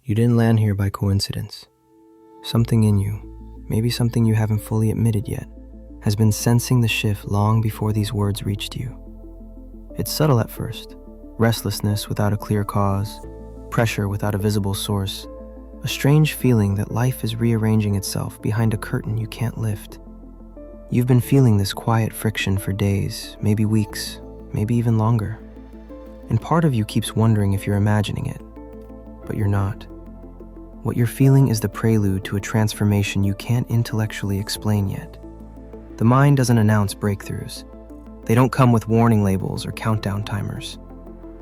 You didn't land here by coincidence. Something in you, maybe something you haven't fully admitted yet, has been sensing the shift long before these words reached you. It's subtle at first, restlessness without a clear cause, pressure without a visible source, a strange feeling that life is rearranging itself behind a curtain you can't lift. You've been feeling this quiet friction for days, maybe weeks, maybe even longer. And part of you keeps wondering if you're imagining it, but you're not. What you're feeling is the prelude to a transformation you can't intellectually explain yet. The mind doesn't announce breakthroughs. They don't come with warning labels or countdown timers.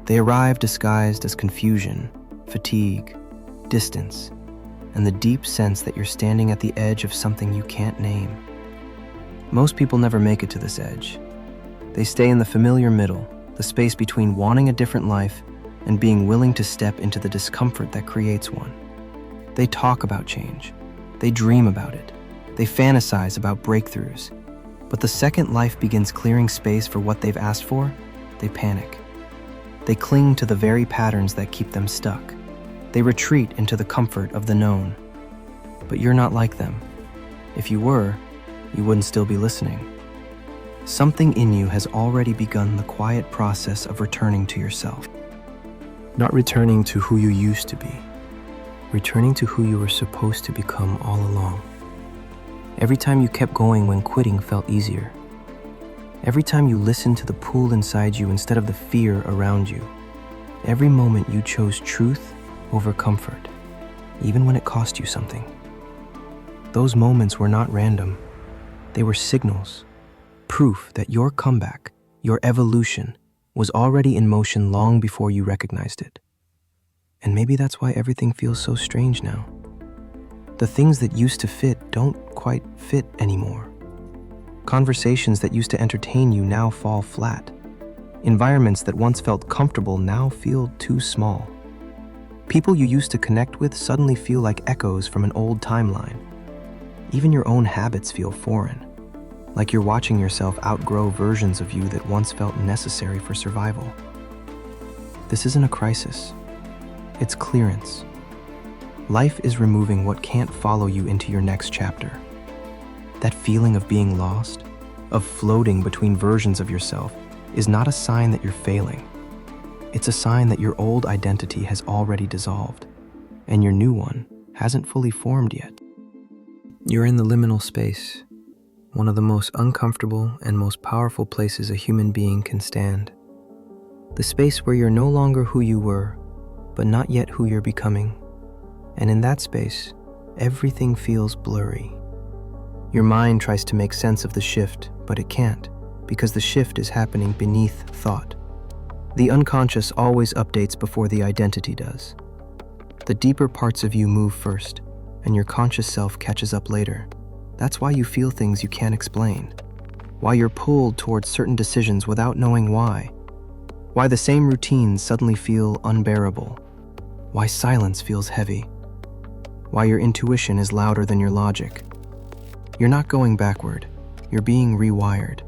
They arrive disguised as confusion, fatigue, distance, and the deep sense that you're standing at the edge of something you can't name. Most people never make it to this edge. They stay in the familiar middle, the space between wanting a different life and being willing to step into the discomfort that creates one. They talk about change. They dream about it. They fantasize about breakthroughs. But the second life begins clearing space for what they've asked for, they panic. They cling to the very patterns that keep them stuck. They retreat into the comfort of the known. But you're not like them. If you were, you wouldn't still be listening. Something in you has already begun the quiet process of returning to yourself. Not returning to who you used to be, returning to who you were supposed to become all along. Every time you kept going when quitting felt easier. Every time you listened to the pull inside you instead of the fear around you. Every moment you chose truth over comfort, even when it cost you something. Those moments were not random. They were signals, proof that your comeback, your evolution, was already in motion long before you recognized it. And maybe that's why everything feels so strange now. The things that used to fit don't quite fit anymore. Conversations that used to entertain you now fall flat. Environments that once felt comfortable now feel too small. People you used to connect with suddenly feel like echoes from an old timeline. Even your own habits feel foreign, like you're watching yourself outgrow versions of you that once felt necessary for survival. This isn't a crisis. It's clearance. Life is removing what can't follow you into your next chapter. That feeling of being lost, of floating between versions of yourself, is not a sign that you're failing. It's a sign that your old identity has already dissolved, and your new one hasn't fully formed yet. You're in the liminal space, one of the most uncomfortable and most powerful places a human being can stand. The space where you're no longer who you were, but not yet who you're becoming. And in that space, everything feels blurry. Your mind tries to make sense of the shift, but it can't, because the shift is happening beneath thought. The unconscious always updates before the identity does. The deeper parts of you move first, and your conscious self catches up later. That's why you feel things you can't explain. Why you're pulled towards certain decisions without knowing why. Why the same routines suddenly feel unbearable. Why silence feels heavy. Why your intuition is louder than your logic. You're not going backward. You're being rewired.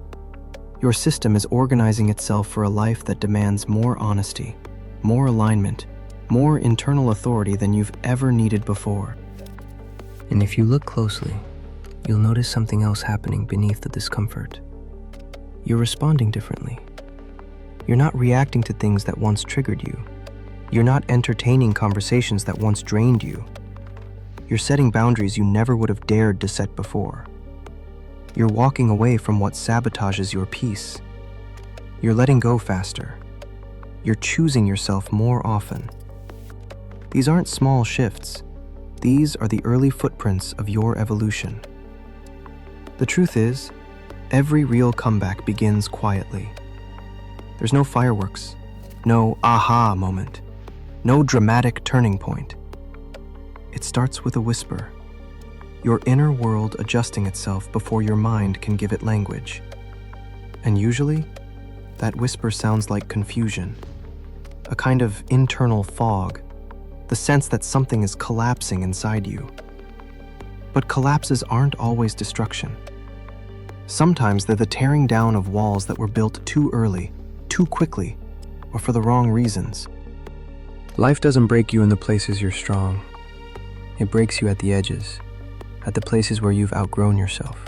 Your system is organizing itself for a life that demands more honesty, more alignment, more internal authority than you've ever needed before. And if you look closely, you'll notice something else happening beneath the discomfort. You're responding differently. You're not reacting to things that once triggered you. You're not entertaining conversations that once drained you. You're setting boundaries you never would have dared to set before. You're walking away from what sabotages your peace. You're letting go faster. You're choosing yourself more often. These aren't small shifts. These are the early footprints of your evolution. The truth is, every real comeback begins quietly. There's no fireworks, no aha moment, no dramatic turning point. It starts with a whisper, your inner world adjusting itself before your mind can give it language. And usually, that whisper sounds like confusion, a kind of internal fog, the sense that something is collapsing inside you. But collapses aren't always destruction. Sometimes they're the tearing down of walls that were built too early, too quickly, or for the wrong reasons. Life doesn't break you in the places you're strong. It breaks you at the edges, at the places where you've outgrown yourself.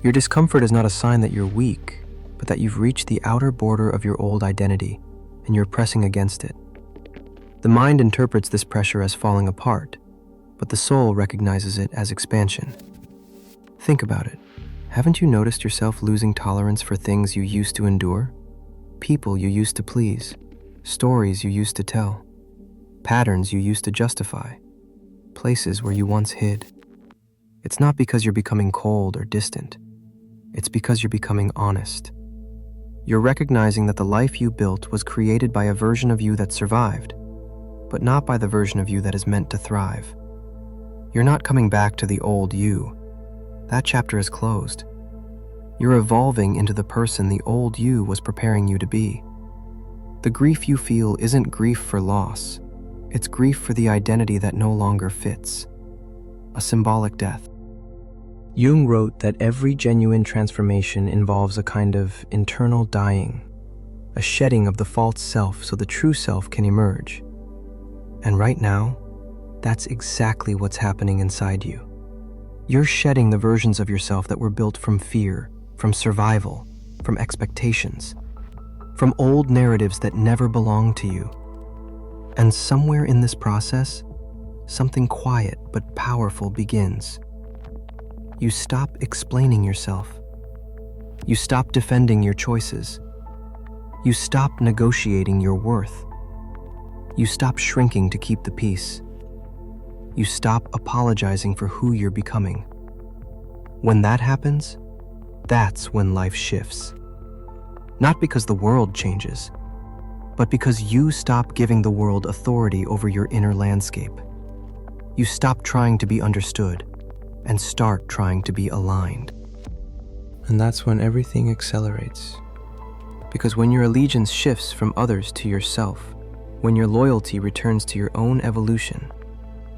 Your discomfort is not a sign that you're weak, but that you've reached the outer border of your old identity and you're pressing against it. The mind interprets this pressure as falling apart, but the soul recognizes it as expansion. Think about it. Haven't you noticed yourself losing tolerance for things you used to endure? People you used to please, stories you used to tell, patterns you used to justify, places where you once hid. It's not because you're becoming cold or distant. It's because you're becoming honest. You're recognizing that the life you built was created by a version of you that survived, but not by the version of you that is meant to thrive. You're not coming back to the old you. That chapter is closed. You're evolving into the person the old you was preparing you to be. The grief you feel isn't grief for loss. It's grief for the identity that no longer fits. A symbolic death. Jung wrote that every genuine transformation involves a kind of internal dying, a shedding of the false self so the true self can emerge. And right now, that's exactly what's happening inside you. You're shedding the versions of yourself that were built from fear, from survival, from expectations, from old narratives that never belonged to you. And somewhere in this process, something quiet but powerful begins. You stop explaining yourself. You stop defending your choices. You stop negotiating your worth. You stop shrinking to keep the peace. You stop apologizing for who you're becoming. When that happens, that's when life shifts. Not because the world changes, but because you stop giving the world authority over your inner landscape. You stop trying to be understood and start trying to be aligned. And that's when everything accelerates. Because when your allegiance shifts from others to yourself, when your loyalty returns to your own evolution,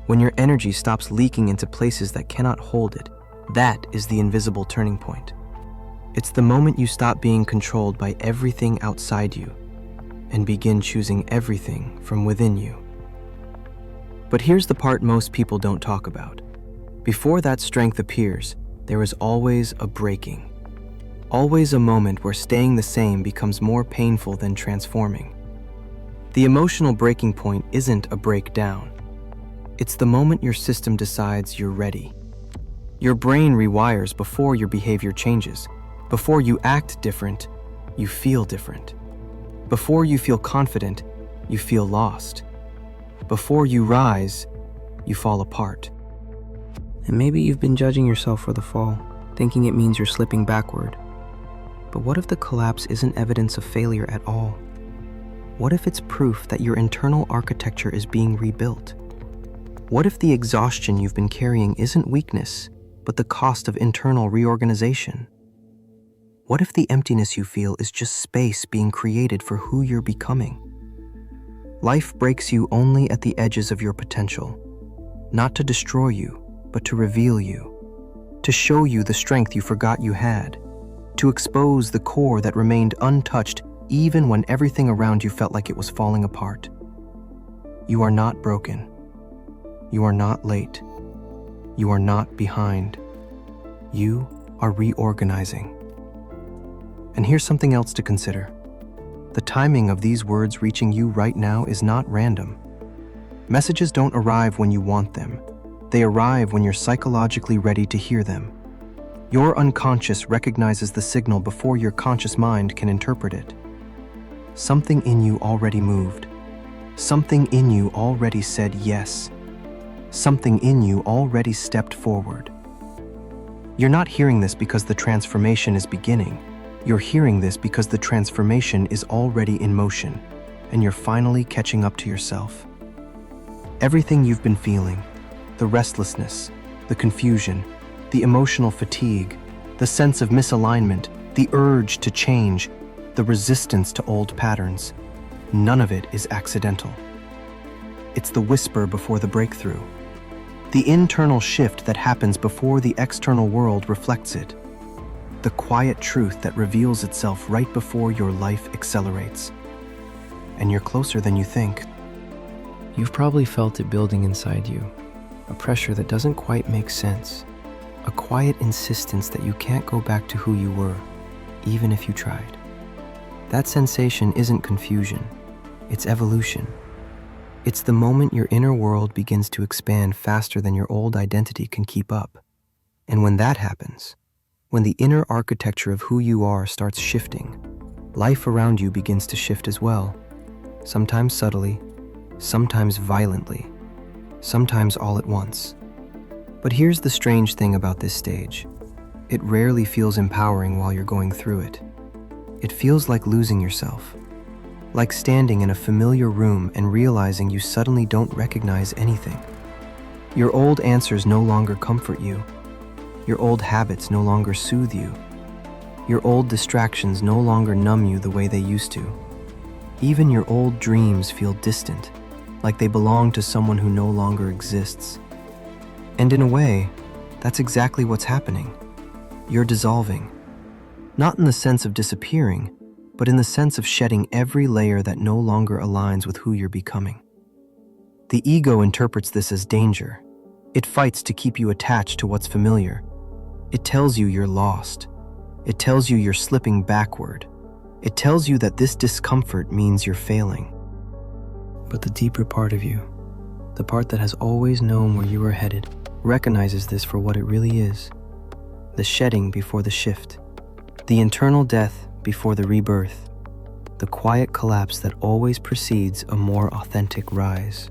when your energy stops leaking into places that cannot hold it, that is the invisible turning point. It's the moment you stop being controlled by everything outside you and begin choosing everything from within you. But here's the part most people don't talk about. Before that strength appears, there is always a breaking. Always a moment where staying the same becomes more painful than transforming. The emotional breaking point isn't a breakdown. It's the moment your system decides you're ready. Your brain rewires before your behavior changes. Before you act different, you feel different. Before you feel confident, you feel lost. Before you rise, you fall apart. And maybe you've been judging yourself for the fall, thinking it means you're slipping backward. But what if the collapse isn't evidence of failure at all? What if it's proof that your internal architecture is being rebuilt? What if the exhaustion you've been carrying isn't weakness, but the cost of internal reorganization? What if the emptiness you feel is just space being created for who you're becoming? Life breaks you only at the edges of your potential, not to destroy you, but to reveal you, to show you the strength you forgot you had, to expose the core that remained untouched even when everything around you felt like it was falling apart. You are not broken. You are not late. You are not behind. You are reorganizing. And here's something else to consider. The timing of these words reaching you right now is not random. Messages don't arrive when you want them. They arrive when you're psychologically ready to hear them. Your unconscious recognizes the signal before your conscious mind can interpret it. Something in you already moved. Something in you already said yes. Something in you already stepped forward. You're not hearing this because the transformation is beginning. You're hearing this because the transformation is already in motion, and you're finally catching up to yourself. Everything you've been feeling, the restlessness, the confusion, the emotional fatigue, the sense of misalignment, the urge to change, the resistance to old patterns, none of it is accidental. It's the whisper before the breakthrough, the internal shift that happens before the external world reflects it, the quiet truth that reveals itself right before your life accelerates. And you're closer than you think. You've probably felt it building inside you, a pressure that doesn't quite make sense, a quiet insistence that you can't go back to who you were, even if you tried. That sensation isn't confusion, it's evolution. It's the moment your inner world begins to expand faster than your old identity can keep up. And when that happens, when the inner architecture of who you are starts shifting, life around you begins to shift as well, sometimes subtly, sometimes violently, sometimes all at once. But here's the strange thing about this stage. It rarely feels empowering while you're going through it. It feels like losing yourself, like standing in a familiar room and realizing you suddenly don't recognize anything. Your old answers no longer comfort you. Your old habits no longer soothe you. Your old distractions no longer numb you the way they used to. Even your old dreams feel distant, like they belong to someone who no longer exists. And in a way, that's exactly what's happening. You're dissolving. Not in the sense of disappearing, but in the sense of shedding every layer that no longer aligns with who you're becoming. The ego interprets this as danger. It fights to keep you attached to what's familiar. It tells you you're lost. It tells you you're slipping backward. It tells you that this discomfort means you're failing. But the deeper part of you, the part that has always known where you are headed, recognizes this for what it really is. The shedding before the shift. The internal death before the rebirth. The quiet collapse that always precedes a more authentic rise.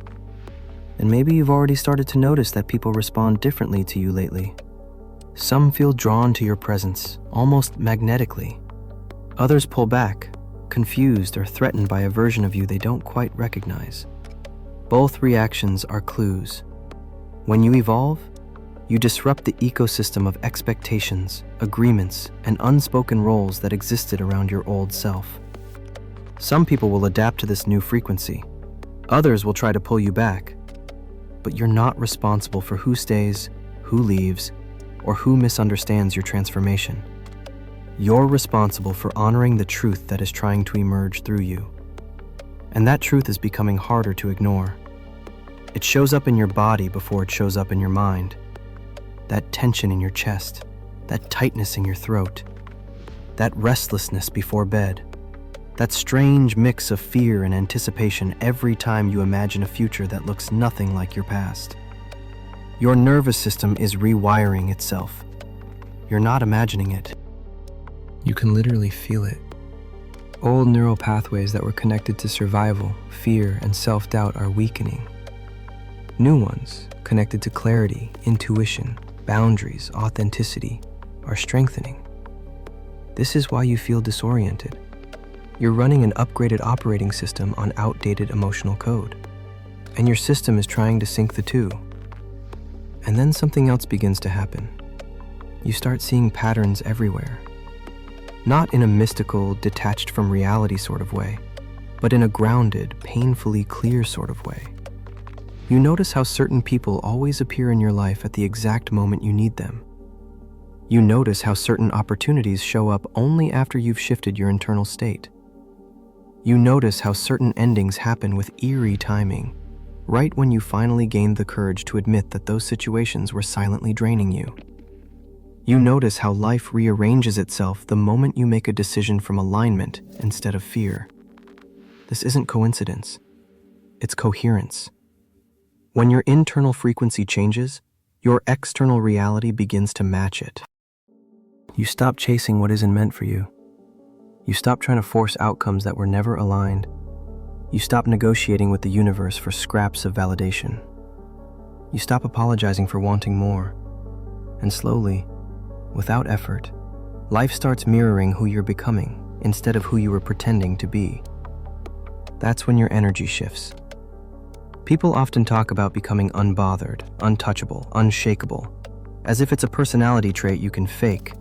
And maybe you've already started to notice that people respond differently to you lately. Some feel drawn to your presence, almost magnetically. Others pull back, confused or threatened by a version of you they don't quite recognize. Both reactions are clues. When you evolve, you disrupt the ecosystem of expectations, agreements, and unspoken roles that existed around your old self. Some people will adapt to this new frequency. Others will try to pull you back. But you're not responsible for who stays, who leaves, or who misunderstands your transformation. You're responsible for honoring the truth that is trying to emerge through you. And that truth is becoming harder to ignore. It shows up in your body before it shows up in your mind. That tension in your chest, that tightness in your throat, that restlessness before bed, that strange mix of fear and anticipation every time you imagine a future that looks nothing like your past. Your nervous system is rewiring itself. You're not imagining it. You can literally feel it. Old neural pathways that were connected to survival, fear, and self-doubt are weakening. New ones, connected to clarity, intuition, boundaries, authenticity, are strengthening. This is why you feel disoriented. You're running an upgraded operating system on outdated emotional code, and your system is trying to sync the two. And then something else begins to happen. You start seeing patterns everywhere. Not in a mystical, detached from reality sort of way, but in a grounded, painfully clear sort of way. You notice how certain people always appear in your life at the exact moment you need them. You notice how certain opportunities show up only after you've shifted your internal state. You notice how certain endings happen with eerie timing, right when you finally gained the courage to admit that those situations were silently draining you. You notice how life rearranges itself the moment you make a decision from alignment instead of fear. This isn't coincidence. It's coherence. When your internal frequency changes, your external reality begins to match it. You stop chasing what isn't meant for you. You stop trying to force outcomes that were never aligned. You stop negotiating with the universe for scraps of validation. You stop apologizing for wanting more. And slowly, without effort, life starts mirroring who you're becoming instead of who you were pretending to be. That's when your energy shifts. People often talk about becoming unbothered, untouchable, unshakable, as if it's a personality trait you can fake.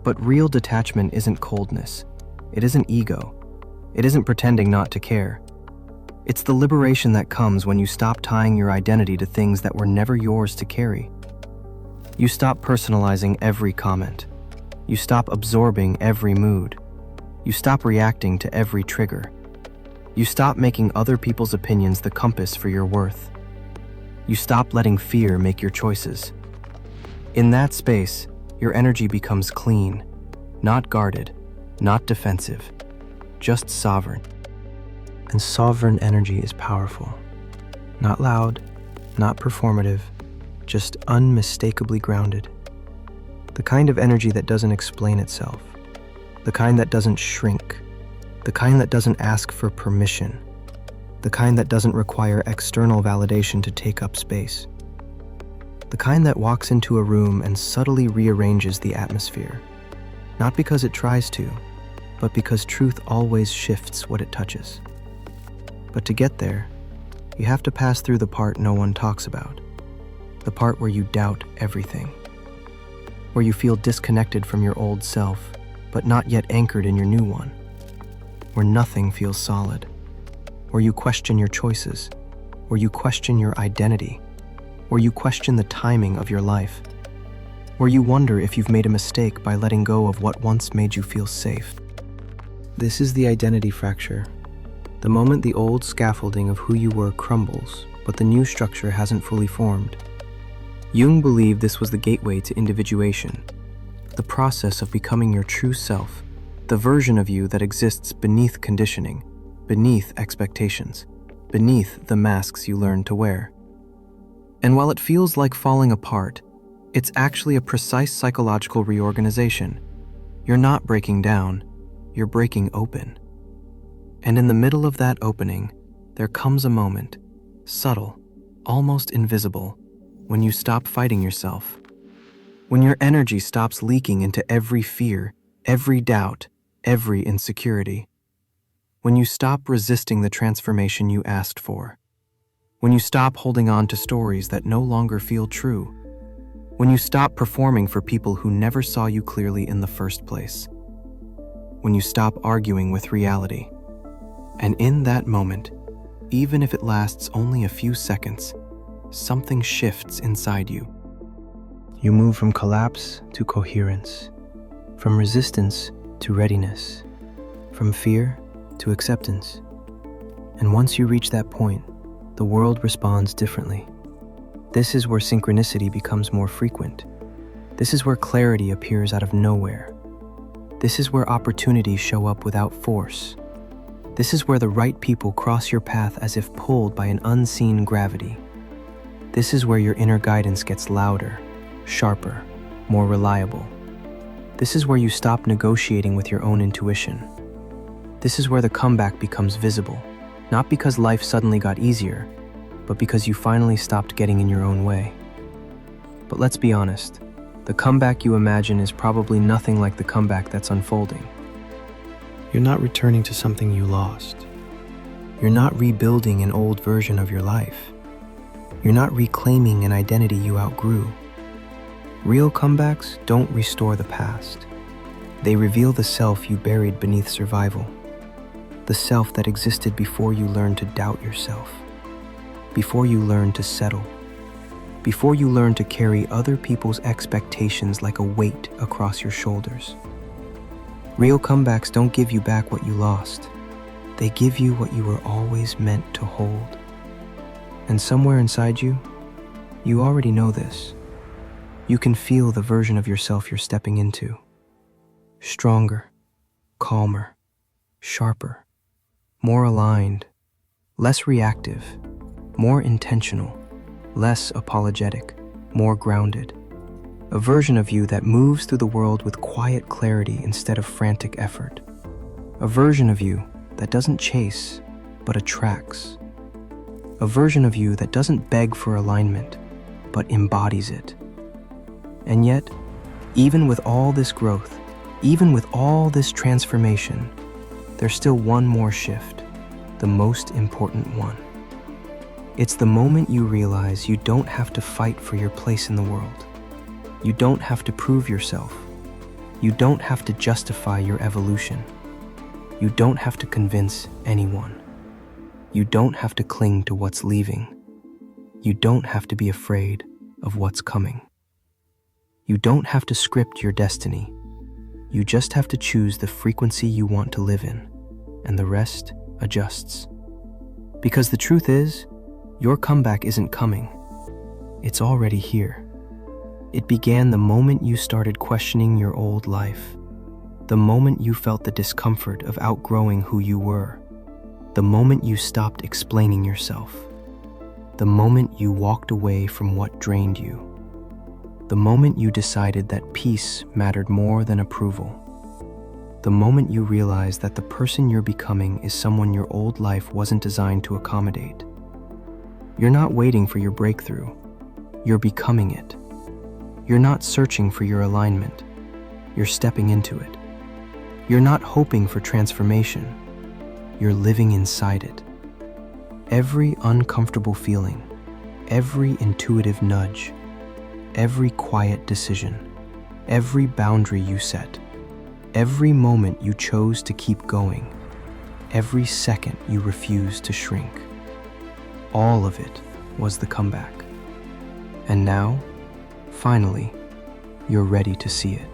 But real detachment isn't coldness. It isn't ego. It isn't pretending not to care. It's the liberation that comes when you stop tying your identity to things that were never yours to carry. You stop personalizing every comment. You stop absorbing every mood. You stop reacting to every trigger. You stop making other people's opinions the compass for your worth. You stop letting fear make your choices. In that space, your energy becomes clean, not guarded, not defensive, just sovereign. And sovereign energy is powerful. Not loud, not performative, just unmistakably grounded. The kind of energy that doesn't explain itself. The kind that doesn't shrink. The kind that doesn't ask for permission. The kind that doesn't require external validation to take up space. The kind that walks into a room and subtly rearranges the atmosphere. Not because it tries to, but because truth always shifts what it touches. But to get there, you have to pass through the part no one talks about. The part where you doubt everything. Where you feel disconnected from your old self, but not yet anchored in your new one. Where nothing feels solid. Where you question your choices. Where you question your identity. Where you question the timing of your life. Where you wonder if you've made a mistake by letting go of what once made you feel safe. This is the identity fracture. The moment the old scaffolding of who you were crumbles, but the new structure hasn't fully formed. Jung believed this was the gateway to individuation, the process of becoming your true self, the version of you that exists beneath conditioning, beneath expectations, beneath the masks you learned to wear. And while it feels like falling apart, it's actually a precise psychological reorganization. You're not breaking down, you're breaking open. And in the middle of that opening, there comes a moment, subtle, almost invisible, when you stop fighting yourself. When your energy stops leaking into every fear, every doubt, every insecurity. When you stop resisting the transformation you asked for. When you stop holding on to stories that no longer feel true. When you stop performing for people who never saw you clearly in the first place. When you stop arguing with reality. And in that moment, even if it lasts only a few seconds, something shifts inside you. You move from collapse to coherence, from resistance to readiness, from fear to acceptance. And once you reach that point, the world responds differently. This is where synchronicity becomes more frequent. This is where clarity appears out of nowhere. This is where opportunities show up without force. This is where the right people cross your path as if pulled by an unseen gravity. This is where your inner guidance gets louder, sharper, more reliable. This is where you stop negotiating with your own intuition. This is where the comeback becomes visible, not because life suddenly got easier, but because you finally stopped getting in your own way. But let's be honest, the comeback you imagine is probably nothing like the comeback that's unfolding. You're not returning to something you lost. You're not rebuilding an old version of your life. You're not reclaiming an identity you outgrew. Real comebacks don't restore the past. They reveal the self you buried beneath survival. The self that existed before you learned to doubt yourself. Before you learned to settle. Before you learned to carry other people's expectations like a weight across your shoulders. Real comebacks don't give you back what you lost. They give you what you were always meant to hold. And somewhere inside you, you already know this. You can feel the version of yourself you're stepping into. Stronger, calmer, sharper, more aligned, less reactive, more intentional, less apologetic, more grounded. A version of you that moves through the world with quiet clarity instead of frantic effort. A version of you that doesn't chase, but attracts. A version of you that doesn't beg for alignment, but embodies it. And yet, even with all this growth, even with all this transformation, there's still one more shift, the most important one. It's the moment you realize you don't have to fight for your place in the world. You don't have to prove yourself. You don't have to justify your evolution. You don't have to convince anyone. You don't have to cling to what's leaving. You don't have to be afraid of what's coming. You don't have to script your destiny. You just have to choose the frequency you want to live in, and the rest adjusts. Because the truth is, your comeback isn't coming. It's already here. It began the moment you started questioning your old life, the moment you felt the discomfort of outgrowing who you were, the moment you stopped explaining yourself, the moment you walked away from what drained you, the moment you decided that peace mattered more than approval, the moment you realized that the person you're becoming is someone your old life wasn't designed to accommodate. You're not waiting for your breakthrough. You're becoming it. You're not searching for your alignment. You're stepping into it. You're not hoping for transformation. You're living inside it. Every uncomfortable feeling, every intuitive nudge, every quiet decision, every boundary you set, every moment you chose to keep going, every second you refused to shrink, all of it was the comeback. And now, finally, you're ready to see it.